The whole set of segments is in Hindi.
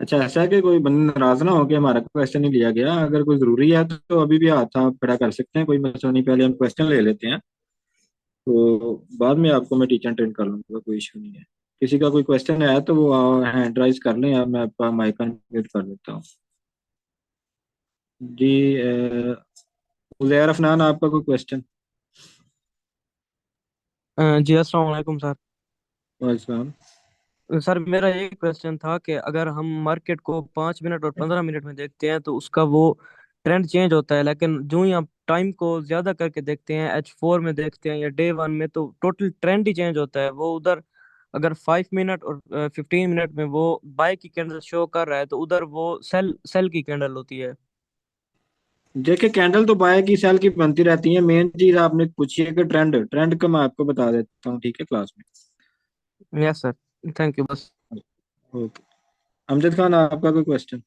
अच्छा, ऐसा है कि कोई बंदा नाराज ना हो कि हमारा क्वेश्चन नहीं लिया गया। अगर कोई जरूरी है तो अभी भी हाथ आप खड़ा कर सकते हैं, कोई मसला नहीं। पहले हम क्वेश्चन ले लेते हैं, तो बाद में आपको मैं टीचर ट्रेन कर लूंगा, कोई इशू नहीं है। किसी का कोई क्वेश्चन है तो वो हैंड राइज कर लें, या मैं आपका माइक अनम्यूट कर देता हूँ। जी, उजैर अफनान, आपका कोई क्वेश्चन? जी अस्सलाम वालेकुम सर। वालेकुम। सर मेरा ये क्वेश्चन था कि अगर हम मार्केट को 5 मिनट और 15 मिनट में देखते हैं तो उसका वो ट्रेंड चेंज होता है, लेकिन जो ही आप टाइम को ज्यादा करके देखते हैं, H4 में देखते हैं या डे 1 में, तो टोटल ट्रेंड ही चेंज होता है। वो उधर अगर 5 मिनट और 15 मिनट में वो बाय की कैंडल शो कर रहा है तो उधर वो सेल सेल की कैंडल होती है। देखिए, कैंडल तो बाय की सेल की बनती रहती है। मेन चीज आपने पूछी है कि ट्रेंड ट्रेंड का मैं आपको बता देता हूँ, ठीक है, class yes sir, thank you बस। में। ओके। अमजद खान, आपका कोई क्वेश्चन?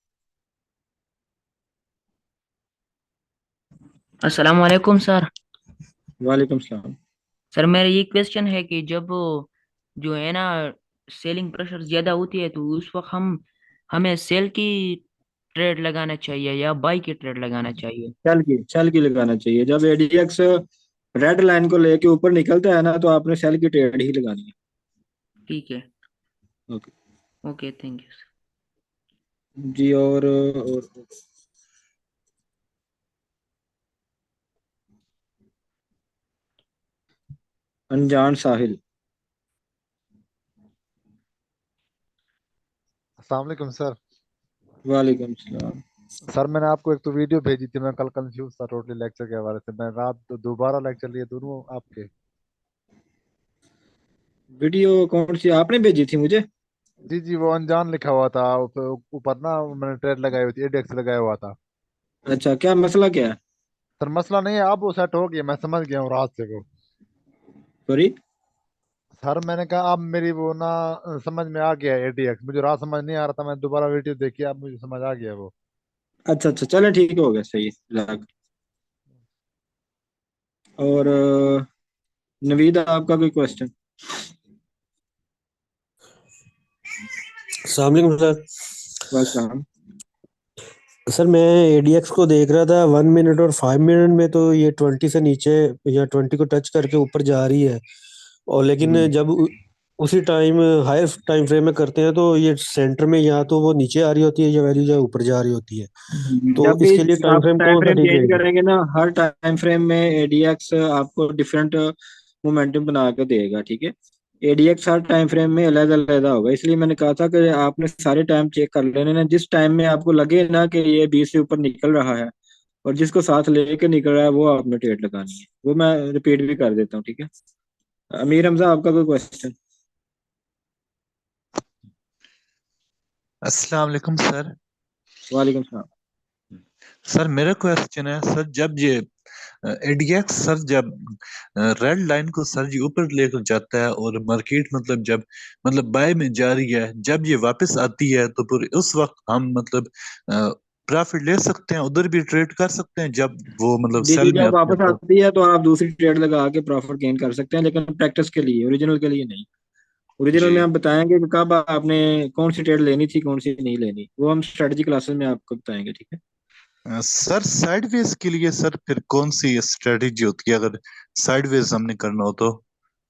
अस्सलाम वालेकुम सर। वालेकुम सलाम। सर मेरा ये क्वेश्चन है कि जब जो है ना सेलिंग प्रेशर ज्यादा होती है तो उस वक्त हम हमें सेल की ट्रेड लगाना चाहिए या बाई की ट्रेड लगाना चाहिए? सेल की लगाना चाहिए। जब एडीएक्स रेड लाइन को लेके ऊपर निकलता है ना, तो आपने सेल की ट्रेड ही लगानी है। ठीक है। ओके। Okay, thank you. जी, और अनजान साहिल। अस्सलाम वालेकुम सर। वालेकुम सलाम। सर मैंने आपको एक तो वीडियो भेजी थी, मैं कल कंफ्यूज था टोटली लेक्चर के हवाले से। मैं रात दोबारा लेक्चर लिए दोनों आपके। वीडियो कौन सी आपने भेजी थी मुझे? जी जी, वो अनजान लिखा हुआ था ऊपर ऊपर ना, मैंने ट्रेड लगाई हुई थी, एडेक्स लगाया हुआ था। अच्छा, क्या मसला क्या है? सर मसला नहीं है, अब वो सेट हो गया, मैं समझ गया हूँ रात से वो। सॉरी। सर मैंने कहा अब मेरी वो ना समझ में आ गया एडीएक्स। मुझे रात समझ नहीं आ रहा था, मैं दोबारा वीडियो देखी, अब मुझे समझ आ गया वो। अच्छा अच्छा, चले ठीक हो गया, सही है, लाग। और नवीद, आपका कोई क्वेश्चन? अस्सलाम वालेकुम सर। वेलकम। सर मैं एडीएक्स को देख रहा था 1 मिनट और 5 मिनट में, तो ये 20 से नीचे या 20 को टच करके ऊपर जा रही है। और लेकिन जब उसी टाइम हायर टाइम फ्रेम में करते हैं तो ये सेंटर में या तो वो नीचे आ रही होती है या वैल्यू या ऊपर जा रही होती है। तो जब भी इसके लिए टाइम आप फ्रेम टाइम कौन सा फ्रेम ठीक चेंज रहेगा? करेंगे ना, हर टाइम फ्रेम में एडीएक्स आपको डिफरेंट मोमेंटम बना के देगा, ठीक है। एडीएक्स हर टाइम फ्रेम में अलग अलग होगा, इसलिए मैंने कहा था कि आपने सारे टाइम चेक कर लेने ना। जिस टाइम में आपको लगे ना कि ये 20 से ऊपर निकल रहा है और जिसको साथ लेके निकल रहा है, वो आपने ट्रेड लगानी है। वो मैं रिपीट भी कर देता हूँ, ठीक है। अमीर हमजा, आपका कोई क्वेश्चन? अस्सलाम वालेकुम सर। वालेकुम सलाम। सर मेरा क्वेश्चन है सर, जब ये एडीएक्स सर जब रेड लाइन को सर जी ऊपर लेकर जाता है और मार्केट मतलब जब मतलब बाय में जा रही है, जब ये वापस आती है तो फिर उस वक्त हम मतलब प्रॉफिट ले सकते हैं, उधर भी ट्रेड कर सकते हैं जब वो मतलब जी जी, सेल में जब आती है वापस तो? आती है तो आप दूसरी ट्रेड लगा के प्रॉफिट गेन कर सकते हैं, लेकिन प्रैक्टिस के लिए, ओरिजिनल के लिए नहीं। ओरिजिनल में जी। हम बताएंगे कि कब आपने कौन सी ट्रेड लेनी थी, कौन सी नहीं लेनी, वो हम स्ट्रेटजी क्लासेस में आपको बताएंगे, ठीक है। सर साइडवेज के लिए सर फिर कौन सी स्ट्रेटेजी होती है, अगर साइडवेज हमने करना हो तो,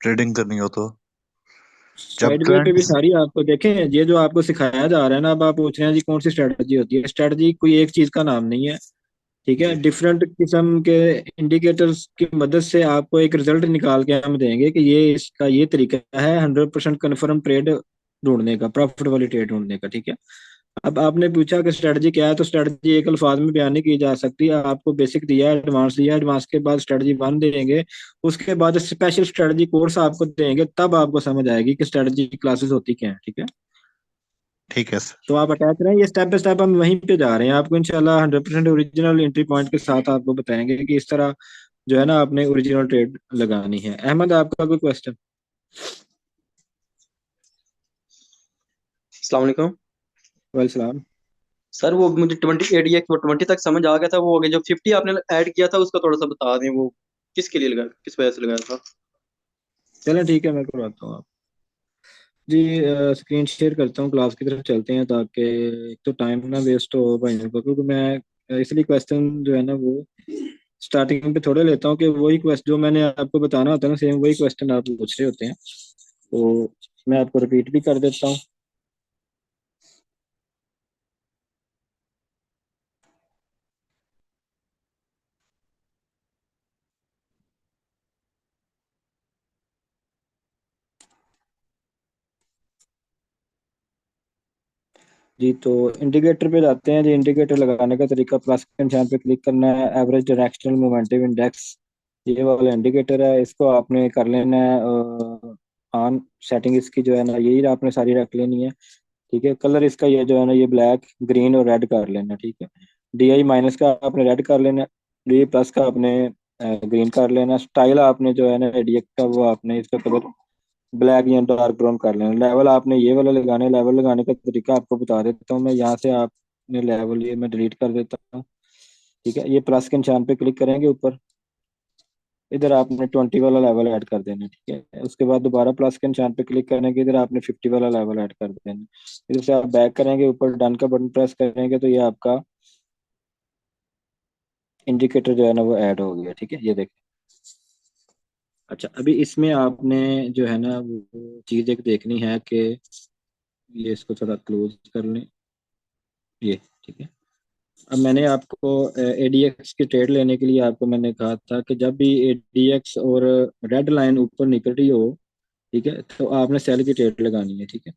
ट्रेडिंग करनी हो तो, जब साइड वे पे ट्रेंड? भी सारी आपको देखें, ये जो आपको सिखाया जा रहा है ना, अब आप पूछ रहे हैं जी कौन सी स्ट्रेटजी होती है। स्ट्रेटजी कोई एक चीज का नाम नहीं है, ठीक है। जी। डिफरेंट किस्म के इंडिकेटर्स की मदद से आपको एक रिजल्ट निकाल के हम देंगे कि ये इसका ये तरीका है 100% कन्फर्म ट्रेड ढूंढने का, प्रॉफिट वाली ट्रेड ढूंढने का, ठीक है। अब आपने पूछा कि स्ट्रेटजी क्या है, तो स्ट्रेटजी एक अल्फाज में बयान नहीं की जा सकती। आपको बेसिक दिया है, एडवांस दिया है, एडवांस के बाद स्ट्रेटजी 1 देंगे, उसके बाद स्पेशल स्ट्रेटजी कोर्स आपको देंगे, तब आपको समझ आएगी कि स्ट्रेटजी की क्लासेस होती क्या है, ठीक है। ठीक है तो सर। आप अटैच रहें, ये स्टेप बाय स्टेप हम वहीं पे जा रहे हैं। आपको इंशाल्लाह 100% ओरिजिनल एंट्री पॉइंट के साथ आपको बताएंगे कि इस तरह जो है ना आपने ओरिजिनल ट्रेड लगानी है। अहमद, आपका कोई क्वेश्चन? अस्सलाम वालेकुम। वेलसलाम। सर वो मुझे 20 ADX वो 20 तक समझ आ गया था, वो हो गया। जो 50 आपने ऐड किया था उसका थोड़ा सा बता दें, वो किसके लिए लगाया, किस वजह से लगाया था? चलें ठीक है, मैं करवाता हूँ आप। जी स्क्रीन शेयर करता हूँ, क्लास की तरफ चलते हैं ताकि एक तो टाइम ना वेस्ट हो भाई को, क्योंकि मैं इसलिए क्वेश्चन जो है ना वो स्टार्टिंग पे थोड़े लेता हूँ कि वही क्वेश्चन जो मैंने आपको बताना होता है ना, सेम वही क्वेश्चन आप पूछ रहे होते हैं, तो मैं आपको रिपीट भी कर देता हूँ। जी तो इंडिकेटर पे जाते हैं जी। इंडिकेटर लगाने का तरीका, प्लस के निशान पे क्लिक करना है, एवरेज डायरेक्शनल मोमेंटम इंडेक्स, ये वाला इंडिकेटर है, इसको आपने कर लेना है ऑन। सेटिंग इसकी जो है ना यही आपने सारी रख लेनी है, ठीक है। कलर इसका ये जो है ना ये ब्लैक, ग्रीन और रेड कर लेना, ठीक है। DI माइनस का आपने रेड कर लेना, DI प्लस का आपने ग्रीन कर लेना। स्टाइल आपने जो है ना एडीएक्स का वो आपने इसका कलर ब्लैक या डार्क ब्राउन कर लेना। लेवल आपने ये वाला लगाना है, लेवल लगाने का तरीका आपको बता देता हूँ मैं। यहाँ से आपने लेवल ये मैं डिलीट कर देता हूँ, ठीक है। ये प्लस के निशान पे क्लिक करेंगे ऊपर, इधर आपने 20 वाला लेवल ऐड कर देना, ठीक है। उसके बाद दोबारा प्लस के निशान पे क्लिक करने के इधर आपने 50 वाला लेवल ऐड कर देना। इधर से आप बैक करेंगे, ऊपर डन का बटन प्रेस करेंगे तो ये आपका इंडिकेटर जो है ना वो ऐड हो गया, ठीक है। ये देखिए। अच्छा, अभी इसमें आपने जो है ना वो चीज़ एक देखनी है कि ये इसको थोड़ा क्लोज कर लें, ये ठीक है। अब मैंने आपको ADX की ट्रेड लेने के लिए आपको मैंने कहा था कि जब भी ADX और रेड लाइन ऊपर निकल रही हो, ठीक है, तो आपने सेल की ट्रेड लगानी है, ठीक है।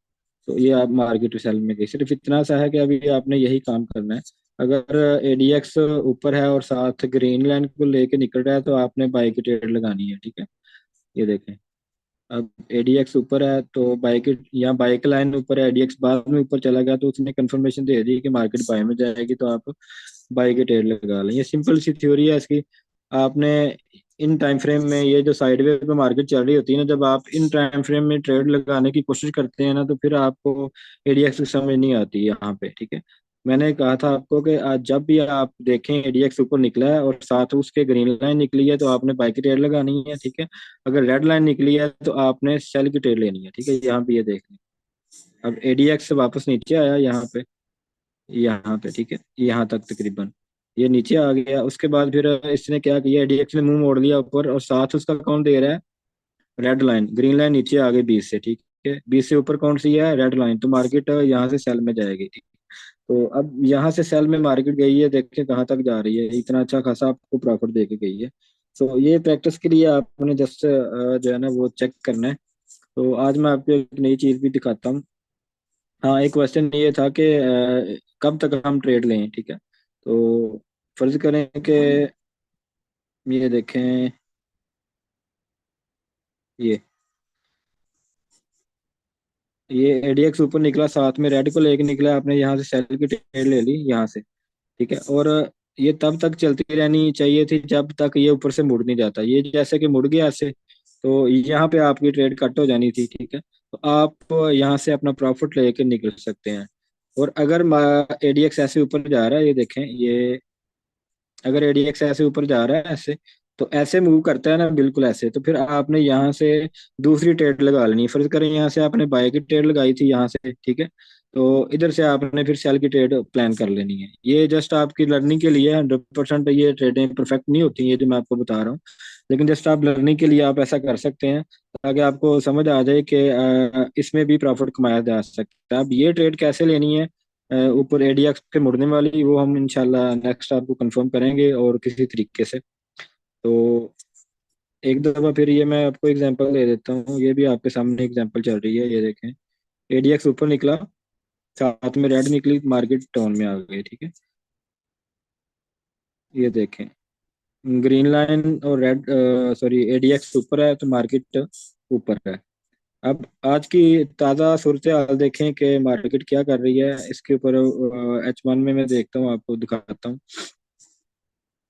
तो ये आप मार्केट सेल में गई, सिर्फ इतना सा है कि अभी आपने यही काम करना है। अगर ADX ऊपर है और साथ ग्रीन लाइन को लेके निकल रहा है तो आपने बाई की ट्रेड लगानी है, ठीक है। ये देखें, अब ADX ऊपर है तो बाइक, या बाइक लाइन ऊपर है, ADX बाद में ऊपर चला गया तो उसने कंफर्मेशन दे दी कि मार्केट बाय में जाएगी, तो आप बाई के ट्रेड लगा लें। ये सिंपल सी थ्योरी है इसकी। आपने इन टाइम फ्रेम में, ये जो साइडवे पे मार्केट चल रही होती है ना, जब आप इन टाइम फ्रेम में ट्रेड लगाने की कोशिश करते हैं ना तो फिर आपको ADX की समझ नहीं आती यहाँ पे, ठीक है। मैंने कहा था आपको कि आज जब भी आप देखें ADX ऊपर निकला है और साथ उसके ग्रीन लाइन निकली है तो आपने बाई की ट्रेड लगानी है, ठीक है। अगर रेड लाइन निकली है तो आपने सेल की ट्रेड लेनी है, ठीक है। यहाँ पे ये देख लें, अब ADX से वापस नीचे आया यहाँ पे, यहाँ पे, ठीक है, यहाँ तक तकरीबन ये नीचे आ गया। उसके बाद फिर इसने क्या किया, ADX ने मुंह मोड़ लिया ऊपर और साथ उसका कौन दे रहा है, रेड लाइन। ग्रीन लाइन नीचे आ गई 20 से, ठीक है। 20 से ऊपर कौन सी है, रेड लाइन, तो मार्केट यहाँ से सेल में जाएगी, ठीक। तो अब यहाँ से सेल में मार्केट गई है, देखिए कहाँ तक जा रही है, इतना अच्छा खासा आपको प्रॉफिट दे के गई है। तो ये प्रैक्टिस के लिए आपने जस्ट जो है ना वो चेक करना है। तो आज मैं आपको एक नई चीज भी दिखाता हूँ। हाँ, एक क्वेश्चन ये था कि कब तक हम ट्रेड लें, ठीक है। तो फर्ज करें कि ये देखें, ये ये ADX ऊपर निकला, साथ में रेड को लेके निकला, आपने यहाँ से सेल की ट्रेड ले ली यहाँ से, ठीक है। और ये तब तक चलती रहनी चाहिए थी जब तक ये ऊपर से मुड़ नहीं जाता। ये जैसे कि मुड़ गया ऐसे, तो यहाँ पे आपकी ट्रेड कट हो जानी थी, ठीक है। तो आप यहाँ से अपना प्रॉफिट लेके निकल सकते हैं। और अगर ADX ऐसे ऊपर जा रहा है, ये देखें, ये अगर ADX ऐसे ऊपर जा रहा है ऐसे, तो ऐसे मूव करता है ना बिल्कुल ऐसे, तो फिर आपने यहाँ से दूसरी ट्रेड लगा लेनी है। फर्ज करें यहाँ से आपने बाय की ट्रेड लगाई थी यहाँ से, ठीक है। तो इधर से आपने फिर सेल की ट्रेड प्लान कर लेनी है। ये जस्ट आपकी लर्निंग के लिए, 100% ये ट्रेडें परफेक्ट नहीं होती ये जो मैं आपको बता रहा हूँ, लेकिन जस्ट आप लर्निंग के लिए आप ऐसा कर सकते हैं ताकि आपको समझ आ जाए कि इसमें भी प्रॉफिट कमाया जा सकता है। अब ये ट्रेड कैसे लेनी है ऊपर ADX के मुड़ने वाली, वो हम इंशाल्लाह नेक्स्ट आपको कंफर्म करेंगे और किसी तरीके से। तो एक दफा फिर ये मैं आपको एग्जांपल दे देता हूँ, ये भी आपके सामने एग्जांपल चल रही है, ये देखें। ADX ऊपर निकला, साथ में रेड निकली, मार्केट डाउन में आ गई, ठीक है। ये देखें, ग्रीन लाइन और रेड, सॉरी, ADX ऊपर है तो मार्केट ऊपर है। अब आज की ताज़ा सूरत हाल देखें कि मार्केट क्या कर रही है, इसके ऊपर H1 में मैं देखता हूँ, आपको दिखाता हूँ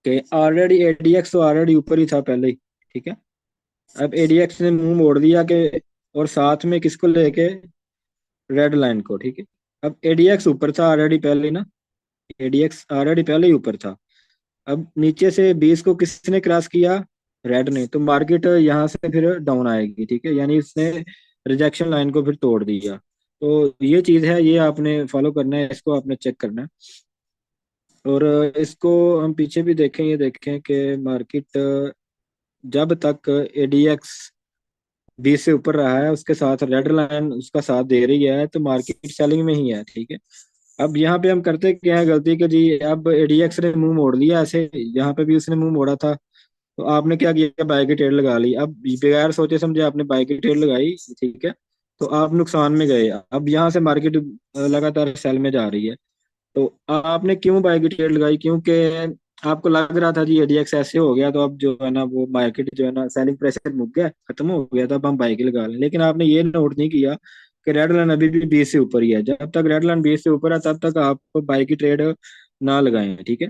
कि ऑलरेडी ADX तो ऑलरेडी ऊपर ही था पहले ही, ठीक है। अब ADX ने मुंह मोड़ दिया कि, और साथ में किसको लेके, रेड लाइन को, ठीक है। अब ADX ऊपर था ऑलरेडी पहले ही ना, ADX ऑलरेडी पहले ही ऊपर था। अब नीचे से 20 को किसने क्रॉस किया, रेड ने, तो मार्केट यहाँ से फिर डाउन आएगी, ठीक है। यानी इसने रिजेक्शन लाइन को फिर तोड़ दिया। तो ये चीज है, ये आपने फॉलो करना है, इसको आपने चेक करना है। और इसको हम पीछे भी देखें, ये देखें कि मार्केट जब तक एडीएक्स 20 से ऊपर रहा है, उसके साथ रेड लाइन उसका साथ दे रही है, तो मार्केट सेलिंग में ही है, ठीक है। अब यहाँ पे हम करते क्या है गलती कि जी, अब एडीएक्स ने मुंह मोड़ लिया ऐसे, यहाँ पे भी उसने मुंह मोड़ा था, तो आपने क्या किया, बाय की ट्रेड लगा ली। अब बगैर सोचे समझे आपने बाय की ट्रेड लगाई, ठीक है, तो आप नुकसान में गए। अब यहाँ से मार्केट लगातार सेल में जा रही है, तो आपने क्यों बाय की ट्रेड लगाई? क्योंकि आपको लग रहा था जी एडीएक्स ऐसे हो गया, तो अब जो है ना वो मार्केट जो है ना सेलिंग प्रेशर मुक गया, खत्म हो गया, तो अब हम बाय की लगा लें। लेकिन आपने ये नोट नहीं किया कि रेड लाइन अभी भी 20 से ऊपर ही है। जब तक रेड लाइन 20 से ऊपर है, तब तक आप बाय की ट्रेड ना लगाएं, ठीक है।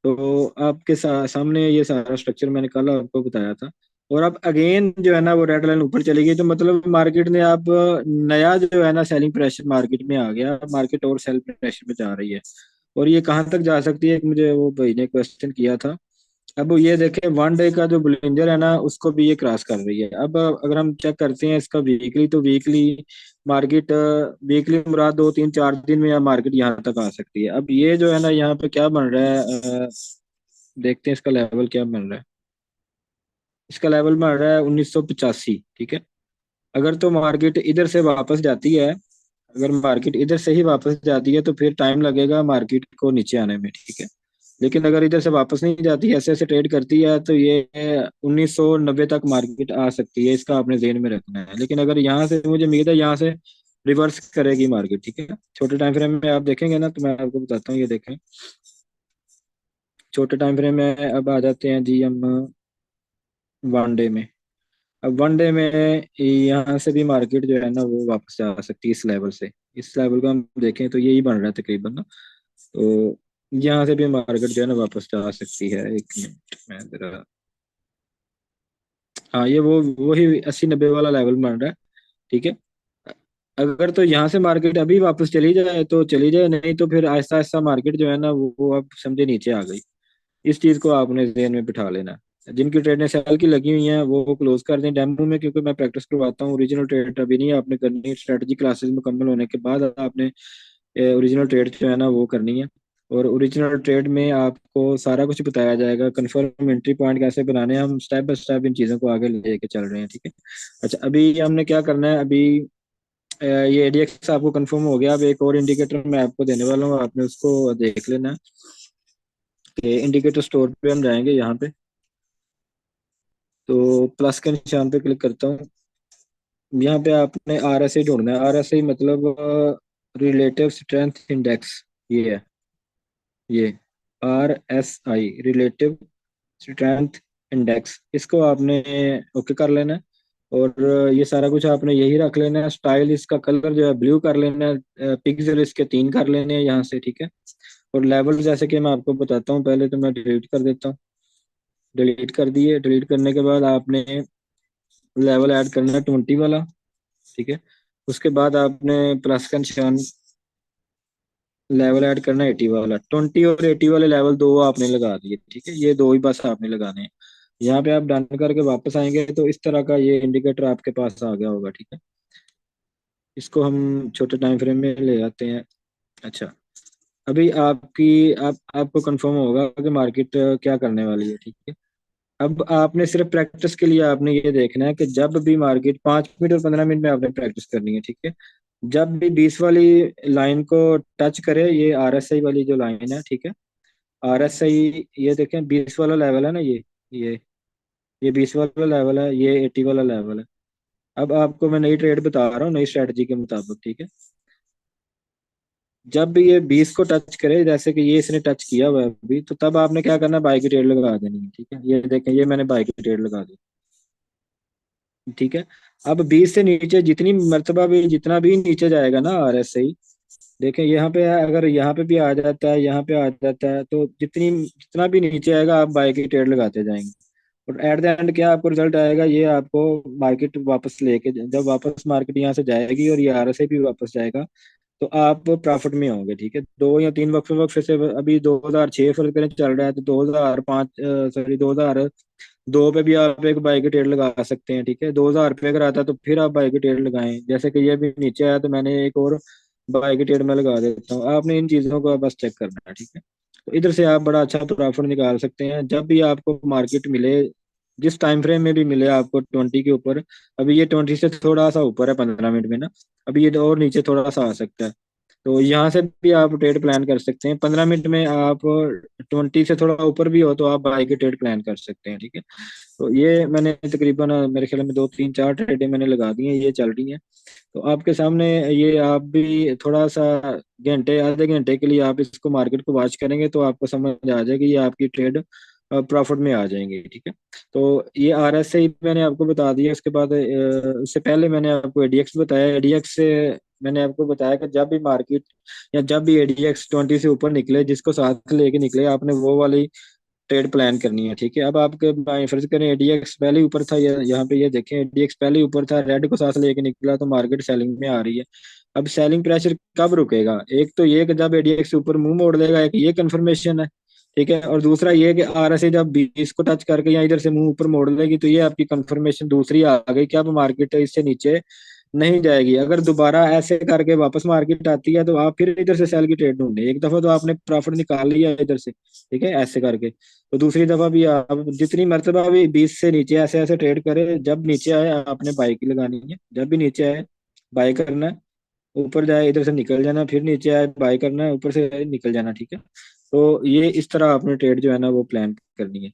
तो आपके सामने ये सारा स्ट्रक्चर मैंने कल आपको बताया था। और अब अगेन जो है ना वो रेड लाइन ऊपर चली गई, तो मतलब मार्केट ने अब नया जो है ना सेलिंग प्रेशर मार्केट में आ गया, मार्केट और सेल प्रेशर में जा रही है। और ये कहाँ तक जा सकती है, एक मुझे वो भाई ने क्वेश्चन किया था। अब वो ये देखें, वन डे का जो बुलिंजर है ना, उसको भी ये क्रॉस कर रही है। अब अगर हम चेक करते हैं इसका वीकली, तो वीकली मार्केट, वीकली मुराद 2 3 4 दिन में या मार्केट यहाँ तक आ सकती है। अब ये जो है ना यहाँ पे क्या बन रहा है, देखते हैं इसका लेवल क्या बन रहा है। इसका लेवल बन रहा है 1985, ठीक है। अगर तो मार्केट इधर से वापस जाती है, अगर मार्केट इधर से ही वापस जाती है, तो फिर टाइम लगेगा मार्केट को नीचे आने में, ठीक है। लेकिन अगर इधर से वापस नहीं जाती, ऐसे ऐसे ट्रेड करती है, तो ये 1990 तक मार्केट आ सकती है, इसका आपने ध्यान में रखना है। लेकिन अगर यहाँ से, मुझे उम्मीद है यहाँ से रिवर्स करेगी मार्केट, ठीक है। छोटे टाइम फ्रेम में आप देखेंगे ना, तो मैं आपको बताता हूँ, ये देखें छोटे टाइम फ्रेम में। अब आ जाते हैं जी हम वनडे में। अब वनडे में यहाँ से भी मार्केट जो है ना वो वापस जा सकती है इस लेवल से। इस लेवल को हम देखें तो यही बन रहा है तकरीबन ना। तो यहाँ से भी मार्केट जो है ना वापस जा सकती है। एक मिनट में जरा, हाँ ये वो वही 80 90 वाला लेवल बन रहा है, ठीक है। अगर तो यहाँ से मार्केट अभी वापस चली जाए तो चली जाए, नहीं तो फिर आहिस्ता आहिस्ता मार्केट जो है ना वो अब समझे नीचे आ गई। इस चीज को आपने ध्यान में बिठा लेना है। जिनकी ट्रेडें सेल की लगी हुई हैं वो क्लोज कर दें डेमो में, क्योंकि मैं प्रैक्टिस करवाता हूँ। ओरिजिनल ट्रेड अभी नहीं आपने करनी, स्ट्रेटजी क्लासेस मुकम्मल होने के बाद आपने ओरिजिनल ट्रेड जो है ना वो करनी है। और ओरिजिनल ट्रेड में आपको सारा कुछ बताया जाएगा, कंफर्म एंट्री पॉइंट कैसे बनाने हैं, हम स्टेप बाय स्टेप इन चीज़ों को आगे लेके चल रहे हैं, ठीक है। अच्छा, अभी हमने क्या करना है, अभी ये एडीएक्स आपको कंफर्म हो गया। अब एक और इंडिकेटर मैं आपको देने वाला हूँ, आपने उसको देख लेना है। कि इंडिकेटर स्टोर पे हम जाएंगे, यहाँ पे तो प्लस के निशान पे क्लिक करता हूँ। यहाँ पे आपने आरएसआई ढूंढना है। आरएसआई मतलब रिलेटिव स्ट्रेंथ इंडेक्स, ये है, ये RSI रिलेटिव स्ट्रेंथ इंडेक्स, इसको आपने ओके कर लेना है। और ये सारा कुछ आपने यही रख लेना है। स्टाइल इसका कलर जो है ब्लू कर लेना है। पिक्सल इसके 3 कर लेने हैं यहाँ से, ठीक है। और लेवल जैसे कि मैं आपको बताता हूँ, पहले तो मैं डिलीट कर देता हूँ। डिलीट कर दिए। डिलीट करने के बाद आपने लेवल ऐड करना है 20 वाला, ठीक है। उसके बाद आपने प्लस का निशान, लेवल ऐड करना है 80 वाला। 20 और 80 वाले लेवल दो आपने लगा दिए, ठीक है। ये दो ही बस आपने लगाने हैं। यहाँ पे आप डन करके वापस आएंगे तो इस तरह का ये इंडिकेटर आपके पास आ गया होगा, ठीक है। इसको हम छोटे टाइम फ्रेम में ले आते हैं। अच्छा, अभी आपको कंफर्म होगा कि मार्केट क्या करने वाली है, ठीक है। अब आपने सिर्फ प्रैक्टिस के लिए आपने ये देखना है कि जब भी मार्केट 5 मिनट और 15 मिनट में आपने प्रैक्टिस करनी है, ठीक है। जब भी 20 वाली लाइन को टच करे, ये RSI वाली जो लाइन है, ठीक है। RSI, ये देखें 20 वाला लेवल है ना, ये ये 20 वाला लेवल है, ये 80 वाला लेवल है। अब आपको मैं नई ट्रेड बता रहा हूँ नई स्ट्रेटजी के मुताबिक, ठीक है। जब भी ये 20 को टच करे, जैसे कि ये इसने टच किया हुआ है अभी, तो तब आपने क्या करना है, बाई की ट्रेड लगा देनी है, ठीक है। ये देखें, ये मैंने बाई की ट्रेड लगा दी, ठीक है। अब 20 से नीचे जितनी मर्तबा भी, जितना भी नीचे जाएगा ना RSI, देखें यहाँ पे है, अगर यहाँ पे भी आ जाता है, यहाँ पे आ जाता है, तो जितना भी नीचे आएगा आप बाई की ट्रेड लगाते जाएंगे। और एट द एंड क्या आपको रिजल्ट आएगा, ये आपको मार्केट वापस लेके, जब वापस मार्केट यहाँ से जाएगी और ये RSI भी वापस जाएगा, तो आप प्रॉफिट में होंगे, ठीक है। 2 या 3 वक्फे वक्फे से, अभी 2006 फर्क चल रहा है, तो 2005, सॉरी दो पे भी आप एक बाई की ट्रेड लगा सकते हैं, ठीक है। 2,000 पे अगर आता है तो फिर आप बाई की ट्रेड लगाएं, जैसे कि ये भी नीचे आया तो मैंने एक और बाई की ट्रेड में लगा देता हूँ। आपने इन चीजों को बस चेक करना है, ठीक है। तो इधर से आप बड़ा अच्छा प्रॉफिट निकाल सकते हैं जब भी आपको मार्केट मिले, जिस टाइम फ्रेम में भी मिले आपको 20 के ऊपर। अभी ये 20 से थोड़ा सा ऊपर है 15 मिनट में ना, अभी ये तो और नीचे थोड़ा सा आ सकता है। तो यहाँ से भी आप ट्रेड प्लान कर सकते हैं 15 मिनट में। आप 20 से थोड़ा ऊपर भी हो तो आप बाई की ट्रेड प्लान कर सकते हैं, ठीक है। तो ये मैंने तकरीबन मेरे ख्याल में 2 3 4 ट्रेडें मैंने लगा दी हैं, ये चल रही हैं। तो आपके सामने ये आप भी थोड़ा सा घंटे आधे घंटे के लिए आप इसको मार्केट को वॉच करेंगे तो आपको समझ आ जाएगी ये आपकी ट्रेड प्रॉफिट में आ जाएंगे, ठीक है। तो ये RS से ही मैंने आपको बता दिया। उसके बाद उससे पहले मैंने आपको ADX बताया। ADX से मैंने आपको बताया कि जब भी मार्केट या जब भी ADX 20 से ऊपर निकले, जिसको साथ लेके निकले, आपने वो वाली ट्रेड प्लान करनी है, ठीक है। अब आपके फर्ज करें ADX पहले ही ऊपर था, यहाँ पे ये देखें ADX पहले ही ऊपर था, रेड को साथ लेके निकला तो मार्केट सेलिंग में आ रही है। अब सेलिंग प्रेशर कब रुकेगा? एक तो ये कि जब ADX ऊपर मुंह मोड़ लेगा, एक ये कंफर्मेशन है, ठीक है। और दूसरा ये कि RSI जब 20 को टच करके या इधर से मुंह ऊपर मोड़ लेगी तो ये आपकी कंफर्मेशन दूसरी आ गई कि अब मार्केट इससे नीचे नहीं जाएगी। अगर दोबारा ऐसे करके वापस मार्केट आती है तो आप फिर इधर से सेल की ट्रेड ढूंढे। एक दफा तो आपने प्रॉफिट निकाल लिया इधर से, ठीक है, ऐसे करके। तो दूसरी दफा भी आप जितनी मर्तबा भी 20 से नीचे ऐसे ऐसे ट्रेड करें, जब नीचे आए आपने बाई की लगानी है, जब भी नीचे आए बाई करना है, ऊपर जाए इधर से निकल जाना, फिर नीचे आए बाई करना है, ऊपर से निकल जाना, ठीक है। तो ये इस तरह आपने ट्रेड जो है ना वो प्लान करनी है।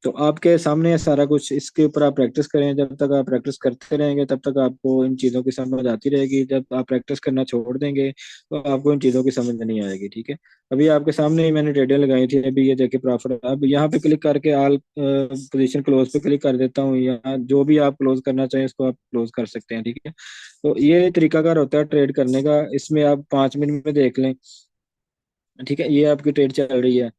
तो आपके सामने है सारा कुछ, इसके ऊपर आप प्रैक्टिस करें। जब तक आप प्रैक्टिस करते रहेंगे तब तक आपको इन चीज़ों की समझ आती रहेगी। जब आप प्रैक्टिस करना छोड़ देंगे तो आपको इन चीज़ों की समझ नहीं आएगी, ठीक है। अभी आपके सामने ही मैंने ट्रेडें लगाई थी, अभी ये देखिए प्रॉफिट। अब यहाँ पे क्लिक करके ऑल पोजीशन क्लोज पे क्लिक कर देता हूँ, यहाँ जो भी आप क्लोज करना चाहें इसको आप क्लोज कर सकते हैं, ठीक है। तो ये तरीकाकार होता है ट्रेड करने का। इसमें आप 5 मिनट में देख लें, ठीक है, ये आपकी ट्रेड चल रही है।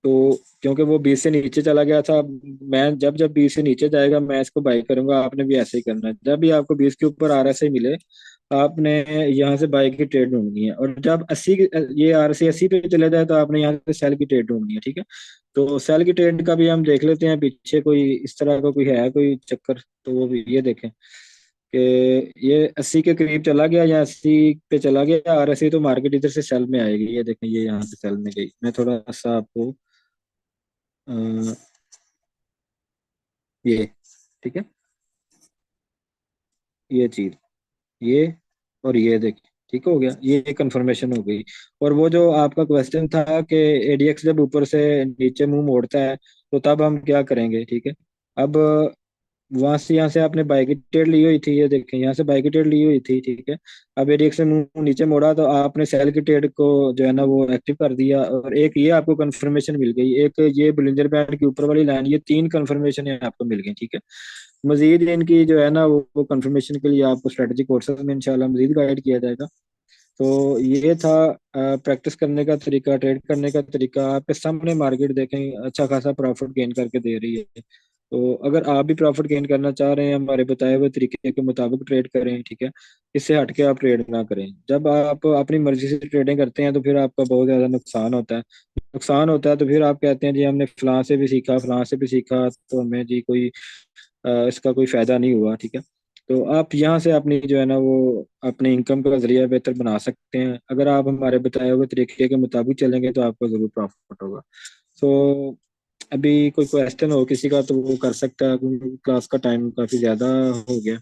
तो क्योंकि वो 20 से नीचे चला गया था, मैं जब जब 20 से नीचे जाएगा मैं इसको बाई करूंगा। आपने भी ऐसे ही करना है, जब भी आपको 20 के ऊपर RSI मिले आपने यहाँ से बाई की ट्रेड ढूंढनी है। और जब 80 ये RSI 80 पे चले जाए तो आपने यहाँ से सेल की ट्रेड ढूंढनी है, ठीक है। तो सेल की ट्रेड का भी हम देख लेते हैं, पीछे कोई इस तरह का कोई है कोई चक्कर तो वो भी ये देखें कि ये 80 के करीब चला गया या 80 पे चला गया RSI, तो मार्केट इधर से सेल में आएगी। ये देखें ये यहाँ से सेल में गई। मैं थोड़ा सा आपको अ, ये, ठीक है, ये चीज, ये और ये देखिए, ठीक हो गया, ये कंफर्मेशन हो गई। और वो जो आपका क्वेश्चन था कि ADX जब ऊपर से नीचे मुंह मोड़ता है तो तब हम क्या करेंगे, ठीक है। अब वहां से यहाँ से आपने बाई की ट्रेड ली हुई थी, ये देखें यहाँ से बाई की ट्रेड ली हुई थी, ठीक है। अब ADX से मुंह नीचे मोड़ा तो आपने सेल की ट्रेड को जो है ना वो एक्टिव कर दिया, और एक ये आपको कंफर्मेशन मिल गई, एक ये बुलिंजर बैंड की ऊपर वाली लाइन, ये 3 कंफर्मेशन आपको मिल गई, ठीक है। मजीद इनकी जो है ना वो कंफर्मेशन के लिए आपको स्ट्रेटेजी कोर्सेज में इंशाल्लाह मजीद गाइड किया जाएगा। तो ये था प्रैक्टिस करने का तरीका, ट्रेड करने का तरीका। आपके सामने मार्केट देखें अच्छा खासा प्रॉफिट गेन करके दे रही है। तो अगर आप भी प्रॉफिट गेन करना चाह रहे हैं हमारे बताए हुए तरीके के मुताबिक ट्रेड करें, ठीक है। इससे हटके आप ट्रेड ना करें। जब आप अपनी मर्जी से ट्रेडिंग करते हैं तो फिर आपका बहुत ज्यादा नुकसान होता है। नुकसान होता है तो फिर आप कहते हैं जी हमने फलां से भी सीखा फलां से भी सीखा तो हमें जी कोई इसका कोई फायदा नहीं हुआ, ठीक है। तो आप यहाँ से अपनी जो है ना वो अपनी इनकम का जरिया बेहतर बना सकते हैं। अगर आप हमारे बताए हुए तरीके के मुताबिक चलेंगे तो आपको जरूर प्रॉफिट होगा। तो अभी कोई क्वेश्चन हो किसी का तो वो कर सकता है, क्योंकि क्लास का टाइम काफी ज्यादा हो गया।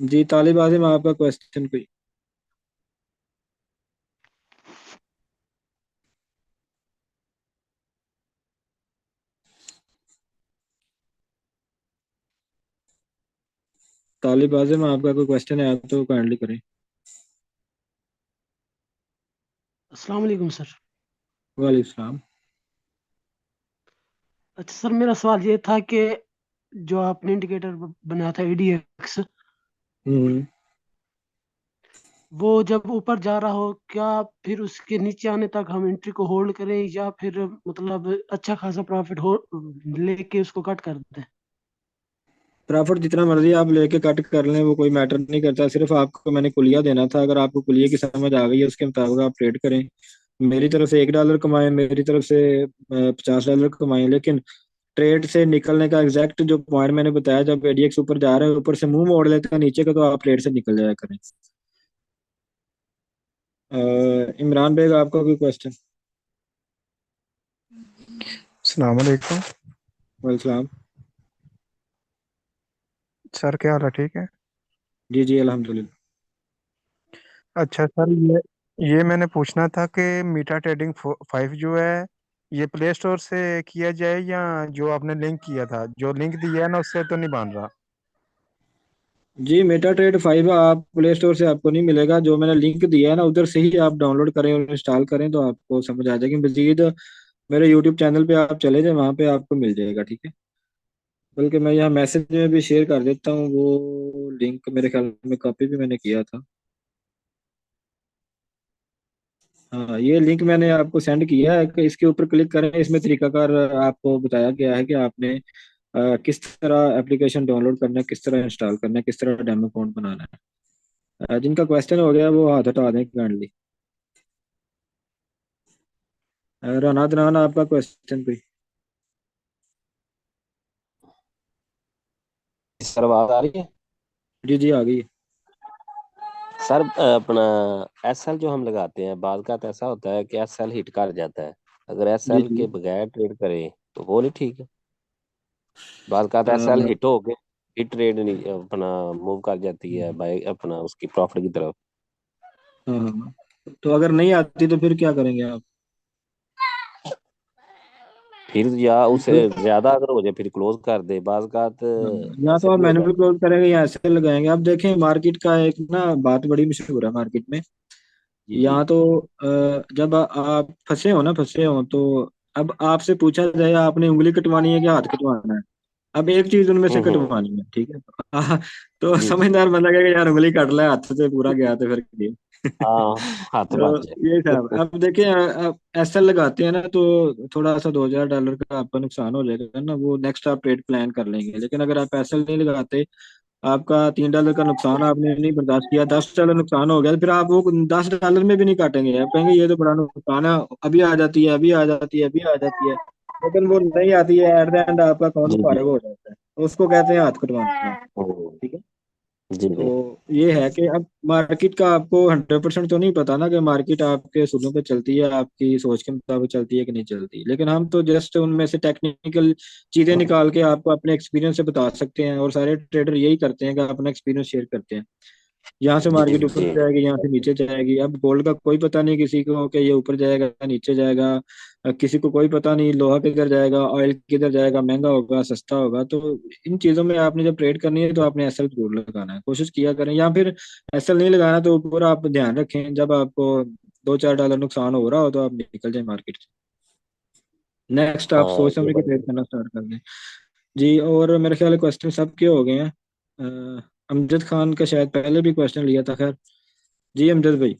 जी तालिब आजिम आपका क्वेश्चन कोई? तालिब आजिम आपका कोई क्वेश्चन है तो काइंडली करें। अस्सलाम वालेकुम सर। वालेकुम सलाम। अच्छा सर, मेरा सवाल ये था कि जो आपने इंडिकेटर बनाया था ADX, हम्म। वो जब ऊपर जा रहा हो क्या फिर उसके नीचे आने तक हम एंट्री को होल्ड करें या फिर मतलब अच्छा खासा प्रॉफिट हो लेके उसको कट कर दें? प्रॉफिट जितना मर्जी आप लेके कट कर लें, वो कोई मैटर नहीं करता। सिर्फ आपको मैंने कुलिया देना था, अगर आपको कुलिया की समझ आ गई है उसके मुताबिक आप ट्रेड करें। मेरी तरफ से $1 कमाएं, मेरी तरफ से $50 कमाएं, लेकिन ट्रेड से निकलने का एग्जैक्ट जो पॉइंट मैंने बताया, जब एडीएक्स ऊपर जा रहा है, ऊपर से मुंह मोड़ लेता है नीचे का, तो आप ट्रेड से निकल जाया करें। इमरान बेग, आपका कोई क्वेश्चन? अस्सलाम वालेकुम। वालेकुम। सर क्या हाल है, ठीक है? जी जी अल्हम्दुलिल्लाह। अच्छा सर, ये मैंने पूछना था कि मीटा ट्रेडिंग 5 जो है, ये प्ले स्टोर से किया जाए या जो आपने लिंक किया था, जो लिंक दिया है ना, उससे तो नहीं बन रहा? जी मेटा ट्रेड 5 आप प्ले स्टोर से आपको नहीं मिलेगा। जो मैंने लिंक दिया है ना, उधर से ही आप डाउनलोड करें और इंस्टॉल करें, तो आपको समझ आ जाएगी। मजीद मेरे यूट्यूब चैनल पे आप चले जाए, वहाँ पे आपको मिल जाएगा, ठीक है। बल्कि मैं यहाँ मैसेज में भी शेयर कर देता हूँ, वो लिंक मेरे ख्याल में कॉपी भी मैंने किया था। हाँ, ये लिंक मैंने आपको सेंड किया है कि इसके ऊपर क्लिक करें। इसमें तरीकाकार आपको बताया गया है कि आपने किस तरह एप्लीकेशन डाउनलोड करना है, किस तरह इंस्टॉल करना है, किस तरह डेमो अकाउंट बनाना है। जिनका क्वेश्चन हो गया वो हाथ हटा दें काइंडली। राना दनान, आपका क्वेश्चन कोई? सर आवाज आ रही है? जी जी आ गई। सर अपना एसएल जो हम लगाते हैं, बाज का ऐसा होता है कि एसएल हिट कर जाता है। अगर जी एसएल जी के बगैर ट्रेड करें तो वो नहीं ठीक है। बाज का एसएल हाँ हिट हो के हिट ट्रेड नहीं अपना मूव कर जाती है बाय अपना उसकी प्रॉफिट की तरफ। हाँ हाँ। तो अगर नहीं आती तो फिर क्या करेंगे आप? फिर या उसे तो ज्यादा अगर हो जाए फिर क्लोज कर दे, बाज का हाँ, या ऐसे तो आप भी हो मैनुअल जाता क्लोज करेंगे या ऐसे लगाएंगे। आप देखें मार्केट का एक ना बात बड़ी मशहूर है मार्केट में। है। जी जी। या तो जब आप फंसे हो तो अब आपसे पूछा जाए आपने उंगली कटवानी है कि हाथ कटवाना है। अब एक चीज उनमें से हम्म। कटवानी है, ठीक है। तो जी जी। समझदार बंदा कहेगा यार उंगली काट ले, हाथ से पूरा गया तो फिर नहीं। हाँ, हाथ तो बच ये था। जाए। अब देखिए, अब ऐसा लगाते हैं ना तो थोड़ा सा $2000 का आपका नुकसान हो जाएगा ना, वो नेक्स्ट आप ट्रेड प्लान कर लेंगे। लेकिन अगर आप ऐसा नहीं लगाते, आपका $3 का नुकसान आपने नहीं बर्दाश्त किया, $10 नुकसान हो गया, तो फिर आप वो $10 में भी नहीं काटेंगे। आप कहेंगे ये तो बड़ा नुकसान है, अभी आ जाती है, अभी आ जाती है, अभी आ जाती है। लेकिन वो नहीं आती है, एट द एंड आपका अकाउंट जी जी। फारिग हो जाता है। तो उसको कहते हैं हाथ कटवाना। हम्म। ठीक है। जी जी। तो ये है कि अब मार्केट का आपको 100% तो नहीं पता ना कि मार्केट आपके सूलों पे चलती है, आपकी सोच के मुताबिक चलती है कि नहीं चलती। लेकिन हम तो जस्ट उनमें से टेक्निकल चीजें निकाल के आपको अपने एक्सपीरियंस से बता सकते हैं, और सारे ट्रेडर यही करते हैं कि अपना एक्सपीरियंस शेयर करते हैं। यहाँ से जी मार्केट ऊपर जी। जाएगी, यहाँ से नीचे जाएगी। अब गोल्ड का कोई पता नहीं किसी को कि ये ऊपर जाएगा नीचे जाएगा। किसी को कोई पता नहीं लोहा किधर जाएगा, ऑयल किधर जाएगा, महंगा होगा सस्ता होगा। तो इन चीजों में आपने जब ट्रेड करनी है तो आपने एसएल जरूर लगाना है, कोशिश किया करें। या फिर एसएल नहीं लगाना तो ऊपर आप ध्यान रखें, जब आपको $2-4 नुकसान हो रहा हो तो आप निकल जाए मार्केट से। नेक्स्ट आप हाँ सोच ये समझ के बात ट्रेड करना स्टार्ट कर दें। जी, और मेरे ख्याल क्वेश्चन सबके हो गए हैं। अमजद खान का शायद पहले भी क्वेश्चन लिया था, खैर। जी अमजद भाई।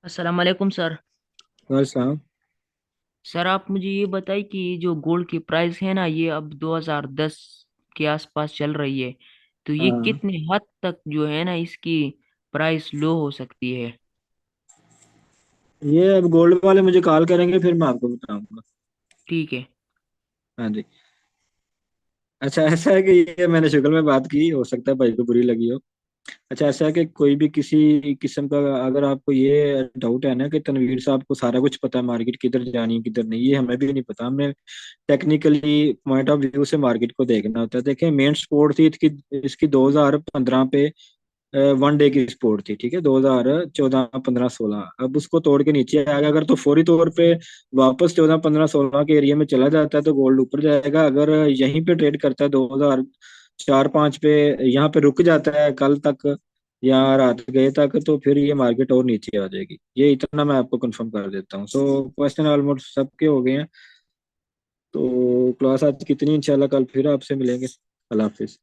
अस्सलाम वालेकुम सर। वालेकुम। सर आप मुझे ये बताइए कि जो गोल्ड की प्राइस है ना, ये अब 2010 के आसपास चल रही है, तो ये हाँ, कितने हद तक जो है ना इसकी प्राइस लो हो सकती है? ये अब गोल्ड वाले मुझे कॉल करेंगे, फिर मैं आपको बताऊंगा। ठीक है। हाँ जी। अच्छा, ऐसा है कि ये मैंने शुक्र में बात की, हो सकता है भाई को बुरी लगी हो। अच्छा, ऐसा है कि कोई भी किसी किस्म का अगर आपको ये डाउट है ना कि तनवीर साहब को सारा कुछ पता है मार्केट किधर जानी है किधर नहीं, ये हमें भी नहीं पता। हमें टेक्निकली पॉइंट ऑफ व्यू से मार्केट को देखना होता है। देखें, मेन सपोर्ट थी इसकी 2015 पे, वन डे की स्पोर्ट थी, ठीक है। 2014, 15, 16, अब उसको तोड़ के नीचे आ गया। अगर तो फौरी तौर पे वापस 14, 15, 16 के एरिया में चला जाता है तो गोल्ड ऊपर जाएगा। अगर यहीं पे ट्रेड करता है 2004, 5 पे, यहाँ पे रुक जाता है कल तक या रात गए तक, तो फिर ये मार्केट और नीचे आ जाएगी। ये इतना मैं आपको कंफर्म कर देता हूँ। सो क्वेश्चन ऑलमोस्ट सबके हो गए हैं। तो क्लास आज कितनी, इंशाल्लाह कल फिर आपसे मिलेंगे। अल्लाह हाफिज।